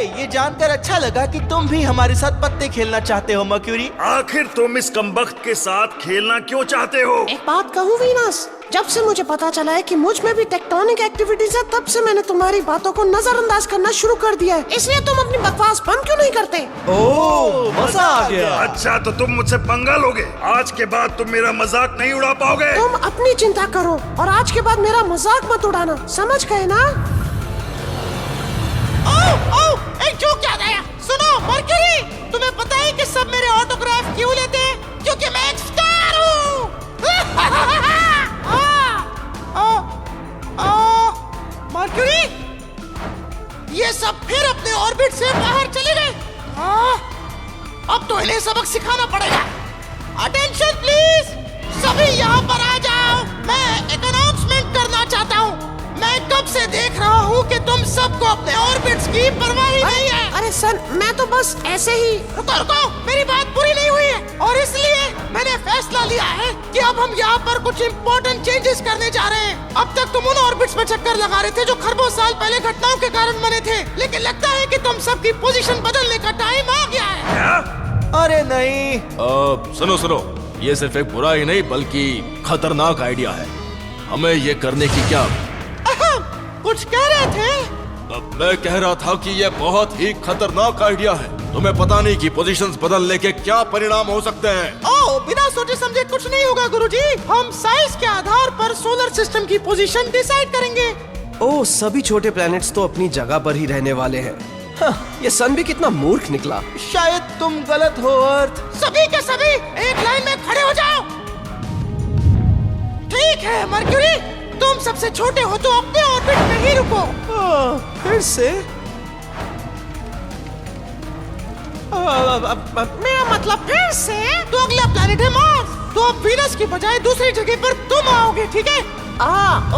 ये जानकर अच्छा लगा कि तुम भी हमारे साथ पत्ते खेलना चाहते हो मर्क्यूरी। आखिर तुम इस कमबख्त के साथ खेलना क्यों चाहते हो? एक बात कहूँ वीनस, जब से मुझे पता चला है कि मुझ में भी टेक्टोनिक एक्टिविटीज है, तब से मैंने तुम्हारी बातों को नजरअंदाज करना शुरू कर दिया है। इसलिए तुम अपनी बकवास बंद क्यों नहीं करते? ओह, मजा आ गया। अच्छा तो तुम मुझसे पंगा लोगे? आज के बाद तुम मेरा मजाक नहीं उड़ा पाओगे। तुम अपनी चिंता करो और आज के बाद मेरा मजाक मत उड़ाना, समझ गए ना? एक जोक याद आया। सुनो मर्क्यूरी, तुम्हें पता है कि सब मेरे ऑटोग्राफ क्यों लेते हैं? क्योंकि मैं एक स्टार हूँ। मर्क्यूरी, ये सब फिर अपने ऑर्बिट से बाहर चले गए। अब तो इन्हें सबक सिखाना पड़ेगा। अटेंशन प्लीज, सभी यहाँ पर आ जाओ। मैं एक अनाउंसमेंट करना चाहता हूँ। मैं कब से देख रहा हूँ कि तुम सबको अपने ऑर्बिट्स की परवाह ही नहीं है। अरे सर, मैं तो बस ऐसे ही। रुको, मेरी बात पूरी नहीं हुई है और इसलिए मैंने फैसला लिया है कि अब हम यहाँ पर कुछ इम्पोर्टेंट चेंजेस करने जा रहे हैं। अब तक तुम उन ऑर्बिट्स में चक्कर लगा रहे थे जो खरबों साल पहले घटनाओं के कारण बने थे, लेकिन लगता है कि तुम सबकी पोजीशन बदलने का टाइम आ गया है। क्या? अरे नहीं, सुनो, ये सिर्फ एक बुरा ही नहीं बल्कि खतरनाक आइडिया है। हमें ये करने की क्या? कुछ कह रहे थे? अब मैं कह रहा था कि ये बहुत ही खतरनाक आइडिया है। तुम्हें पता नहीं कि पोजीशंस बदलने के क्या परिणाम हो सकते हैं। ओह, बिना सोचे समझे कुछ नहीं होगा गुरुजी। हम साइज के आधार पर सोलर सिस्टम की पोजीशन डिसाइड करेंगे। ओह, सभी छोटे प्लैनेट्स तो अपनी जगह पर ही रहने वाले हैं। ये सन भी कितना मूर्ख निकला। शायद तुम गलत हो अर्थ। सभी के सभी एक लाइन में खड़े हो जाओ। ठीक है मर्क्यूरी, तुम सबसे छोटे हो तो अपने ऑर्बिट में ही रुको। फिर से? मेरा मतलब फिर से? तो अगला प्लैनेट है मार्स, तो अब वीनस की बजाय दूसरी जगह पर तुम आओगे, ठीक है?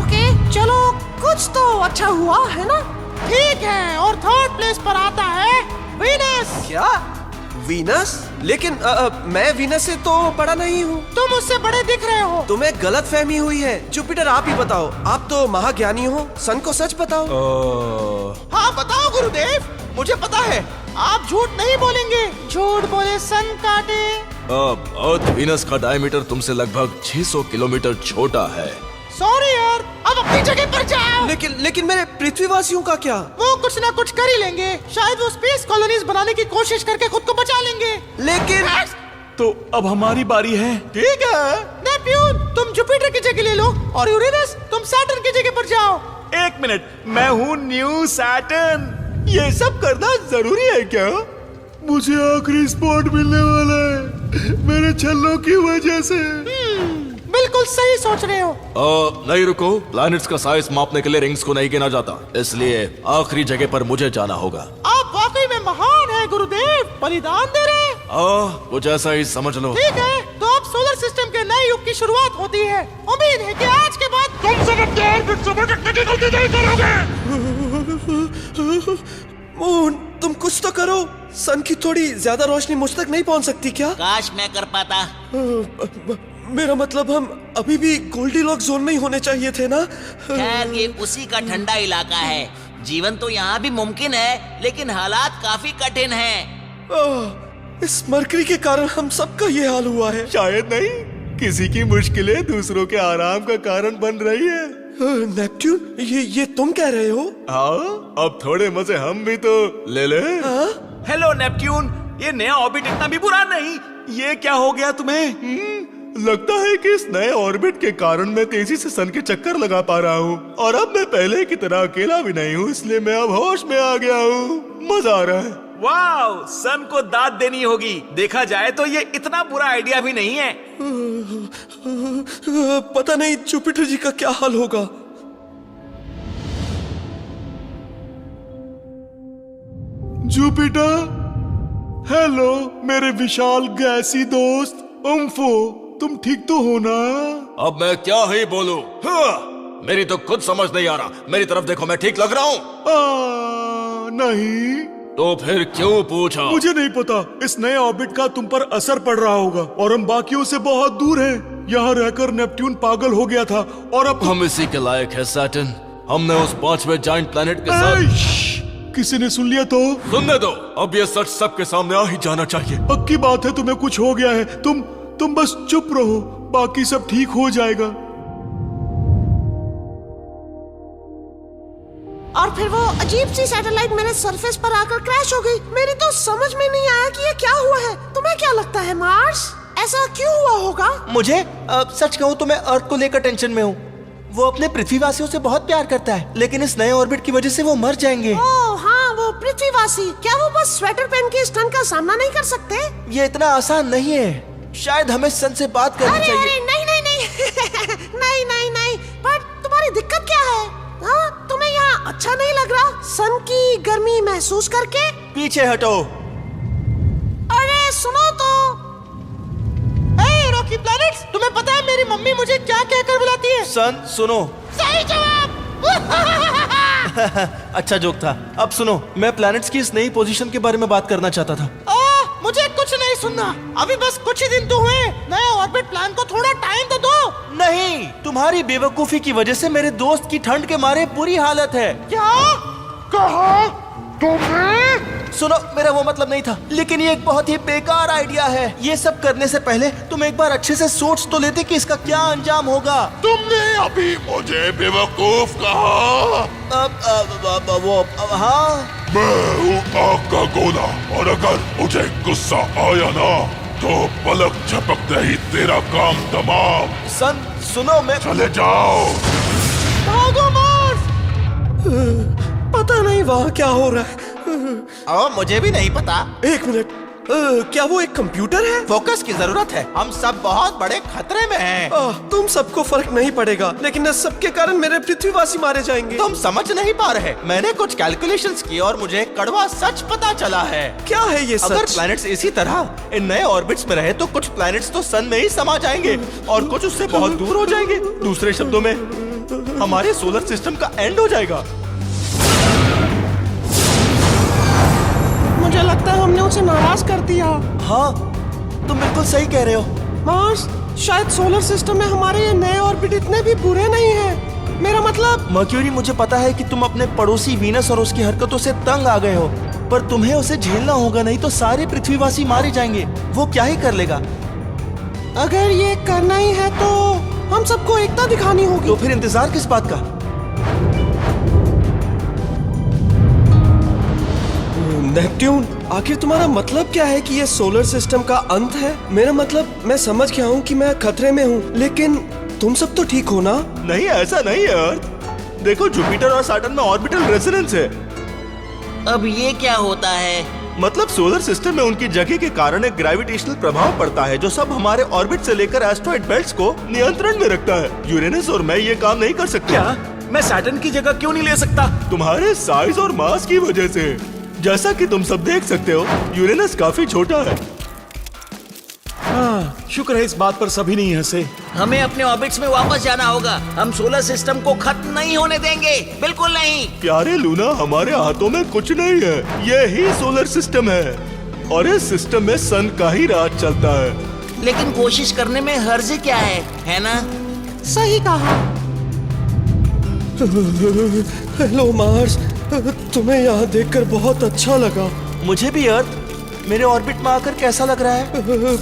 ओके, चलो कुछ तो अच्छा हुआ है ना? ठीक है, और थर्ड प्लेस पर आता है वीनस। क्या? वीनस? लेकिन मैं वीनस से तो बड़ा नहीं हूँ। तुम उससे बड़े दिख रहे हो। तुम्हें गलत फहमी हुई है। जुपिटर, आप ही बताओ, आप तो महाज्ञानी हो, सन को सच बताओ। हाँ बताओ गुरुदेव, मुझे पता है आप झूठ नहीं बोलेंगे। झूठ बोले सन काटे। अर्थ वीनस का डायमीटर तुमसे लगभग 600 किलोमीटर छोटा है। सॉरी यार, अब अपनी जगह पर जाओ। लेकिन मेरे पृथ्वीवासियों का क्या? वो कुछ ना कुछ कर ही लेंगे। शायद वो स्पेस कॉलोनीज बनाने की कोशिश करके खुद को बचा लेंगे। लेकिन तो अब हमारी बारी है। ठीक है नेपट्यून, तुम जुपिटर की जगह ले लो और यूरेनस तुम सैटर्न की जगह पर जाओ। एक मिनट, मैं हूँ न्यू सैटर्न। ये सब करना जरूरी है क्या? मुझे आखिरी स्पॉट मिलने वाला है मेरे छल्लों की वजह से। बिल्कुल सही सोच रहे हो। नहीं रुको, प्लैनेट्स का साइज मापने के लिए रिंग्स को नहीं गिना जाता, इसलिए आखिरी जगह पर मुझे जाना होगा। आप वाकई में महान हैं गुरुदेव, बलिदान दे रहे हैं। कुछ ऐसा ही समझ लो। ठीक है, तो अब सोलर सिस्टम के नए युग की शुरुआत होती है। उम्मीद है कि आज के बाद तुम सब अपने ऑर्बिट से भटकने की गलती नहीं करोगे। मून, तुम कुछ तो करो। सन की थोड़ी ज्यादा रोशनी मुझ तक नहीं पहुंच सकती क्या? काश मैं कर पाता। मेरा मतलब हम अभी भी गोल्डीलॉक्स जोन में ही होने चाहिए थे ना? खैर ये उसी का ठंडा इलाका है। जीवन तो यहाँ भी मुमकिन है, लेकिन हालात काफी कठिन हैं। इस मरकरी के कारण हम सबका ये हाल हुआ है। शायद नहीं, किसी की मुश्किलें दूसरों के आराम का कारण बन रही है। नेपट्यून, ये तुम कह रहे हो? हाँ, अब थोड़े मजे हम भी तो ले ले। हेलो नेपट्यून, ये नया ऑर्बिट इतना भी बुरा नहीं। ये क्या हो गया तुम्हें? लगता है कि इस नए ऑर्बिट के कारण मैं तेजी से सन के चक्कर लगा पा रहा हूँ और अब मैं पहले की तरह अकेला भी नहीं हूँ, इसलिए मैं अब होश में आ गया हूँ। मजा आ रहा है। वाह, सन को दाद देनी होगी। देखा जाए तो ये इतना बुरा आइडिया भी नहीं है। पता नहीं जुपिटर जी का क्या हाल होगा। जुपिटर, हेलो मेरे विशाल गैसी दोस्त उम्फो, तुम ठीक तो हो ना? अब मैं क्या ही बोलूं? मेरी तो खुद समझ नहीं आ रहा। मेरी तरफ देखो, मैं ठीक लग रहा हूँ? नहीं। तो फिर क्यों पूछा? मुझे नहीं पता। इस नए ऑर्बिट का तुम पर असर पड़ रहा होगा और हम बाकियों से बहुत दूर हैं। यहाँ रहकर नेपट्यून पागल हो गया था और अब हम इसी के लायक है सैटर्न। हमने उस 5वें जायंट प्लैनेट के साथ किसी ने सुन लिया तो? सुनने दो, अब ये सच सबके सामने आ ही जाना चाहिए। पक्की बात है तुम्हें कुछ हो गया है। तुम बस चुप रहो, बाकी सब ठीक हो जाएगा। और फिर वो अजीब सी सैटेलाइट मेरे सरफेस पर आकर क्रैश हो गई। मेरी तो समझ में नहीं आया कि ये क्या हुआ है। तुम्हें क्या लगता है मार्स, ऐसा क्यों हुआ होगा? मुझे सच कहूँ तो मैं अर्थ को लेकर टेंशन में हूँ। वो अपने पृथ्वीवासियों से बहुत प्यार करता है, लेकिन इस नए ऑर्बिट की वजह से वो मर जाएंगे। ओह हाँ, वो पृथ्वीवासी। क्या वो बस स्वेटर पहन के इस ठंड का सामना नहीं कर सकते? ये इतना आसान नहीं है। शायद हमें सन से बात करनी अरे चाहिए। अरे नहीं नहीं नहीं नहीं नहीं नहीं। पर तुम्हारी दिक्कत क्या है? हाँ, तुम्हें यहाँ अच्छा नहीं लग रहा सन की गर्मी महसूस करके? पीछे हटो। अरे सुनो तो। रॉकी प्लैनेट्स, तुम्हें पता है मेरी मम्मी मुझे क्या कहकर बुलाती है? सन सुनो। सही जवाब। अच्छा जोक था। अब सुनो, मैं प्लैनेट्स की इस नई पोजीशन के बारे में बात करना चाहता था। मुझे कुछ नहीं सुनना। अभी बस कुछ ही दिन तो हुए। नए ऑर्बिट प्लान को थोड़ा टाइम तो दो। नहीं, तुम्हारी बेवकूफी की वजह से मेरे दोस्त की ठंड के मारे बुरी हालत है। क्या कहा तुमने? सुनो, मेरा वो मतलब नहीं था, लेकिन ये एक बहुत ही बेकार आइडिया है। ये सब करने से पहले तुम एक बार अच्छे से सोच तो लेते कि इसका क्या अंजाम होगा। तुमने अभी मुझे बेवकूफ कहा। हाँ, मैं हूँ आग का गोला, और अगर मुझे गुस्सा आया ना तो पलक झपकते ही तेरा काम तमाम। सन सुनो, मैं चले जाओ। भागो मार्स। पता नहीं वहाँ क्या हो रहा है। मुझे भी नहीं पता। एक मिनट, क्या वो एक कंप्यूटर है? फोकस की जरूरत है, हम सब बहुत बड़े खतरे में हैं। तुम सबको फर्क नहीं पड़ेगा, लेकिन इस सब के कारण मेरे पृथ्वीवासी मारे जाएंगे। तुम समझ नहीं पा रहे। मैंने कुछ कैलकुलेशंस की और मुझे कड़वा सच पता चला है। क्या है ये अगर सच? प्लैनेट्स इसी तरह इन नए ऑर्बिट्स में रहे तो कुछ प्लैनेट्स तो सन में ही समा जाएंगे और कुछ उससे बहुत दूर हो जाएंगे। दूसरे शब्दों में हमारे सोलर सिस्टम का एंड हो जाएगा। मुझे लगता है हमने उसे नाराज कर दिया। हाँ, तुम बिल्कुल सही कह रहे हो। मार्स, शायद सोलर सिस्टम में हमारे ये नए ऑर्बिट इतने भी बुरे नहीं हैं। मेरा मतलब मर्क्यूरी, मुझे पता है कि तुम अपने पड़ोसी वीनस और उसकी हरकतों से तंग आ गए हो, पर तुम्हें उसे झेलना होगा, नहीं तो सारे पृथ्वीवासी मारे जाएंगे। वो क्या ही कर लेगा। अगर ये करना ही है तो हम सबको एकता दिखानी होगी। तो फिर इंतजार किस बात का? नेपट्यून, आखिर तुम्हारा मतलब क्या है कि ये सोलर सिस्टम का अंत है? मेरा मतलब, मैं समझ गया हूँ कि मैं खतरे में हूँ, लेकिन तुम सब तो ठीक हो ना? नहीं, ऐसा नहीं है अर्थ। देखो, जुपिटर और सैटर्न में ऑर्बिटल रेजोनेंस है। अब ये क्या होता है? मतलब सोलर सिस्टम में उनकी जगह के कारण एक ग्रेविटेशनल प्रभाव पड़ता है जो सब हमारे ऑर्बिट से लेकर एस्ट्रॉइड बेल्ट्स को नियंत्रण में रखता है। यूरेनस और मैं ये काम नहीं कर सकते। क्या मैं सैटर्न की जगह क्यों नहीं ले सकता? तुम्हारे साइज और मास की वजह से। जैसा कि तुम सब देख सकते हो, यूरेनस काफी छोटा है। हाँ, शुक्र है इस बात पर सभी नहीं हंसे। हमें अपने ऑर्बिट्स में वापस जाना होगा। हम सोलर सिस्टम को खत्म नहीं होने देंगे, बिल्कुल नहीं। प्यारे लूना, हमारे हाथों में कुछ नहीं है। ये ही सोलर सिस्टम है और इस सिस्टम में सन का ही राज चलता है। लेकिन कोशिश करने में हर्ज क्या है ना? सही कहा। हेलो मार्स, तुम्हें यहाँ देखकर बहुत अच्छा लगा। मुझे भी अर्थ। मेरे ऑर्बिट में आकर कैसा लग रहा है?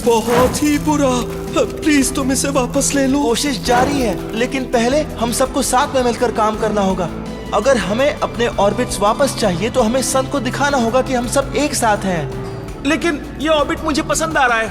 बहुत ही बुरा। प्लीज तुम इसे वापस ले लो। कोशिश जारी है, लेकिन पहले हम सबको साथ में मिलकर काम करना होगा। अगर हमें अपने ऑर्बिट्स वापस चाहिए तो हमें सन को दिखाना होगा कि हम सब एक साथ हैं। लेकिन ये ऑर्बिट मुझे पसंद आ रहा है।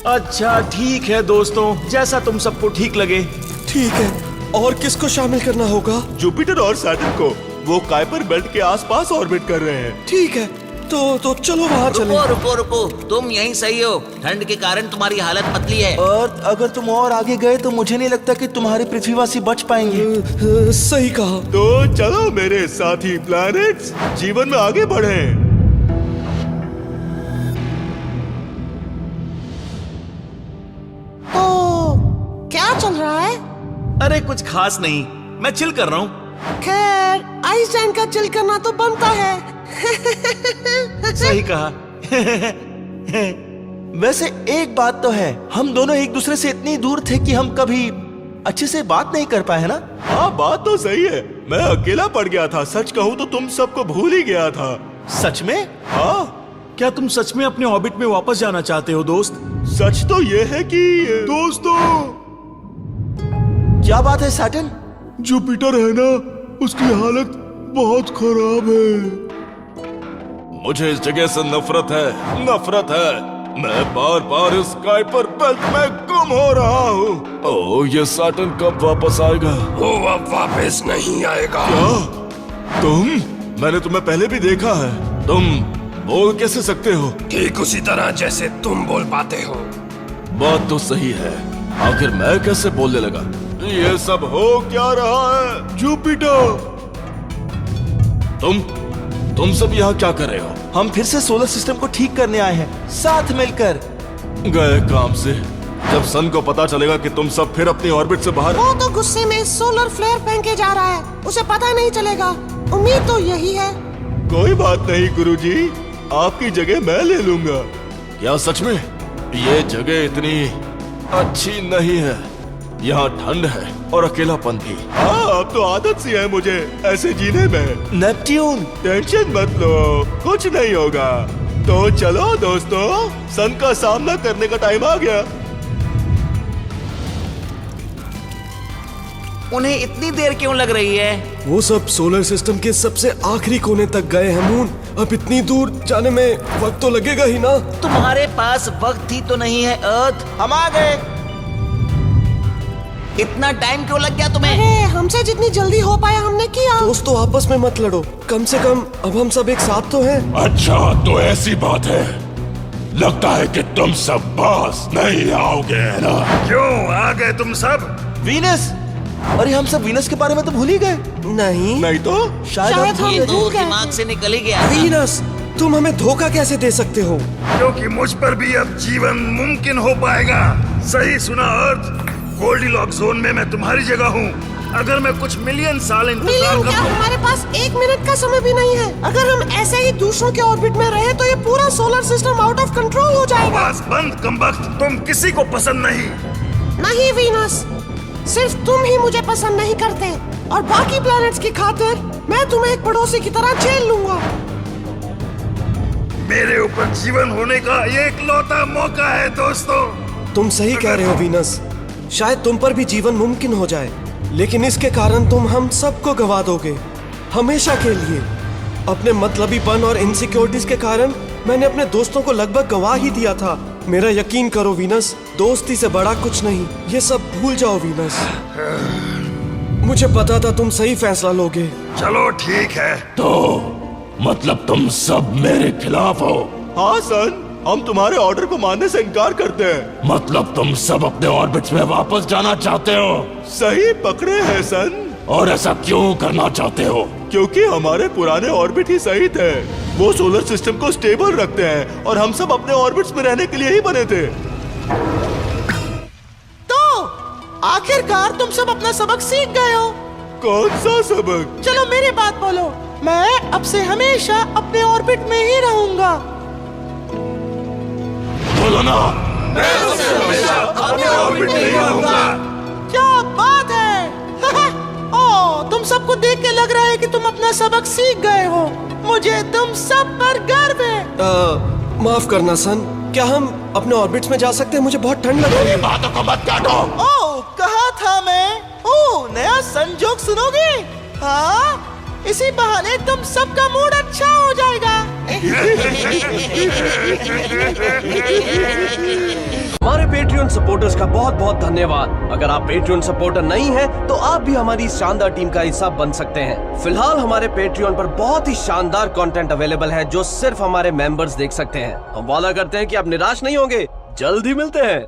अच्छा ठीक है दोस्तों, जैसा तुम सबको ठीक लगे। ठीक है, और किसको शामिल करना होगा? जुपिटर और सैटर्न को। वो काइपर बेल्ट के आसपास ऑर्बिट कर रहे हैं। ठीक है, तो चलो वहाँ चलें। रुको रुको रुको, तुम यहीं सही हो। ठंड के कारण तुम्हारी हालत पतली है। और अगर तुम और आगे गए तो मुझे नहीं लगता कि तुम्हारे पृथ्वीवासी बच पाएंगे। सही कहा। तो चलो मेरे साथी प्लैनेट्स, जीवन में आगे बढ़ें। तो क्या चल रहा है? अरे कुछ खास नहीं, मैं चिल कर रहा हूँ। खैर, आइंस्टाइन का चिल करना तो बनता है। सही कहा। वैसे एक बात तो है, हम दोनों एक दूसरे से इतनी दूर थे कि हम कभी अच्छे से बात नहीं कर पाए, है ना? हाँ, बात तो सही है। मैं अकेला पड़ गया था। सच कहूँ तो तुम सबको भूल ही गया था। सच में? हाँ, क्या तुम सच में अपने ऑर्बिट में वापस जाना चाहते हो दोस्त? सच तो ये है कि दोस्तों, क्या बात है सैटर्न? जुपिटर है ना, उसकी हालत बहुत खराब है। मुझे इस जगह से नफरत है। मैं बार बार इस काइपर बेल्ट में गुम हो रहा हूँ। ओह, ये सैटर्न कब वापस आएगा? वो अब वापस नहीं आएगा। क्या? तुम? मैंने तुम्हें पहले भी देखा है। तुम बोल कैसे सकते हो? ठीक उसी तरह जैसे तुम बोल पाते हो। बात तो सही है, आखिर मैं कैसे बोलने लगा? ये सब हो क्या रहा है? जुपिटर, तुम सब यहाँ क्या कर रहे हो? हम फिर से सोलर सिस्टम को ठीक करने आए हैं, साथ मिलकर। गए काम से। जब सन को पता चलेगा कि तुम सब फिर अपनी ऑर्बिट से बाहर। वो तो गुस्से में सोलर फ्लेयर फेंके जा रहा है, उसे पता नहीं चलेगा। उम्मीद तो यही है। कोई बात नहीं गुरुजी, आपकी जगह मैं ले लूंगा। क्या सच में? ये जगह इतनी अच्छी नहीं है। यहाँ ठंड है और अकेलापन भी। हाँ, अब तो आदत सी है मुझे ऐसे जीने में। नेपट्यून, टेंशन मत लो, कुछ नहीं होगा। तो चलो दोस्तों, सन का सामना करने का टाइम आ गया। उन्हें इतनी देर क्यों लग रही है? वो सब सोलर सिस्टम के सबसे आखिरी कोने तक गए हैं मून। अब इतनी दूर जाने में वक्त तो लगेगा ही ना। तुम्हारे पास वक्त ही तो नहीं है अर्थ। हम आ गए। इतना टाइम क्यों लग गया तुम्हें? अरे, हमसे जितनी जल्दी हो पाया हमने किया। दोस्तों, आपस में मत लड़ो, कम से कम अब हम सब एक साथ तो हैं। अच्छा, तो ऐसी बात है। लगता है कि तुम सब पास नहीं आओगे ना? क्यों आ गए तुम सब? वीनस, अरे हम सब वीनस के बारे में तो भूल ही गए। नहीं तो शायद हम ये तो भूल गए। दिमाग से निकल ही गया था। वीनस, तुम हमें धोखा कैसे दे सकते हो? क्योंकि मुझ पर भी अब जीवन मुमकिन हो पाएगा। सही सुना अर्थ, गोल्डीलॉक जोन में मैं तुम्हारी जगह हूँ। अगर मैं कुछ मिलियन साल इंतजार मिलियन क्या, करूँ। हमारे पास 1 मिनट का समय भी नहीं है। अगर हम ऐसे ही दूसरों के ऑर्बिट में रहे तो ये पूरा solar system out of control हो जाएगा। बस बंद कमबख्त, तुम किसी को पसंद नहीं। नहीं वीनस, सिर्फ तुम ही मुझे पसंद नहीं करते, और बाकी प्लैनेट्स की खातिर मैं तुम्हें एक पड़ोसी की तरह झेल लूंगा। मेरे ऊपर जीवन होने का ये इकलौता मौका है दोस्तों। तुम सही कह रहे हो वीनस, शायद तुम पर भी जीवन मुमकिन हो जाए, लेकिन इसके कारण तुम हम सबको गवा दोगे, हमेशा के लिए। अपने मतलबीपन और इनसिक्योरिटीज के कारण मैंने अपने दोस्तों को लगभग गवा ही दिया था। मेरा यकीन करो वीनस, दोस्ती से बड़ा कुछ नहीं। ये सब भूल जाओ वीनस। मुझे पता था तुम सही फैसला लोगे। चलो ठीक है। तो मतलब तुम सब मेरे खिलाफ हो? हाँ सन, हम तुम्हारे ऑर्डर को मानने से इनकार करते हैं। मतलब तुम सब अपने ऑर्बिट्स में वापस जाना चाहते हो? सही पकड़े हैं सन। और ऐसा क्यों करना चाहते हो? क्योंकि हमारे पुराने ऑर्बिट ही सही थे। वो सोलर सिस्टम को स्टेबल रखते हैं और हम सब अपने ऑर्बिट्स में रहने के लिए ही बने थे। तो आखिरकार तुम सब अपना सबक सीख गए हो। कौन सा सबक? चलो मेरी बात बोलो, मैं अब से हमेशा अपने ऑर्बिट में ही रहूंगा। बोलो ना। क्या बात है। ओ, तुम सबको देख के लग रहा है कि तुम अपना सबक सीख गए हो। मुझे तुम सब पर गर्व है। माफ करना सन, क्या हम अपने ऑर्बिट्स में जा सकते हैं? मुझे बहुत ठंड लग रही है। बातों को मत काटो। ओ, कहा था मैं। ओ, नया संजोग सुनोगे? हाँ, इसी बहाने तुम सबका मूड अच्छा हो जाएगा। हमारे पेट्रियन सपोर्टर्स का बहुत बहुत धन्यवाद। अगर आप पेट्रियन सपोर्टर नहीं हैं, तो आप भी हमारी शानदार टीम का हिस्सा बन सकते हैं। फिलहाल हमारे पेट्रियन पर बहुत ही शानदार कंटेंट अवेलेबल है जो सिर्फ हमारे मेंबर्स देख सकते हैं। हम वादा करते हैं कि आप निराश नहीं होंगे। जल्द ही मिलते हैं।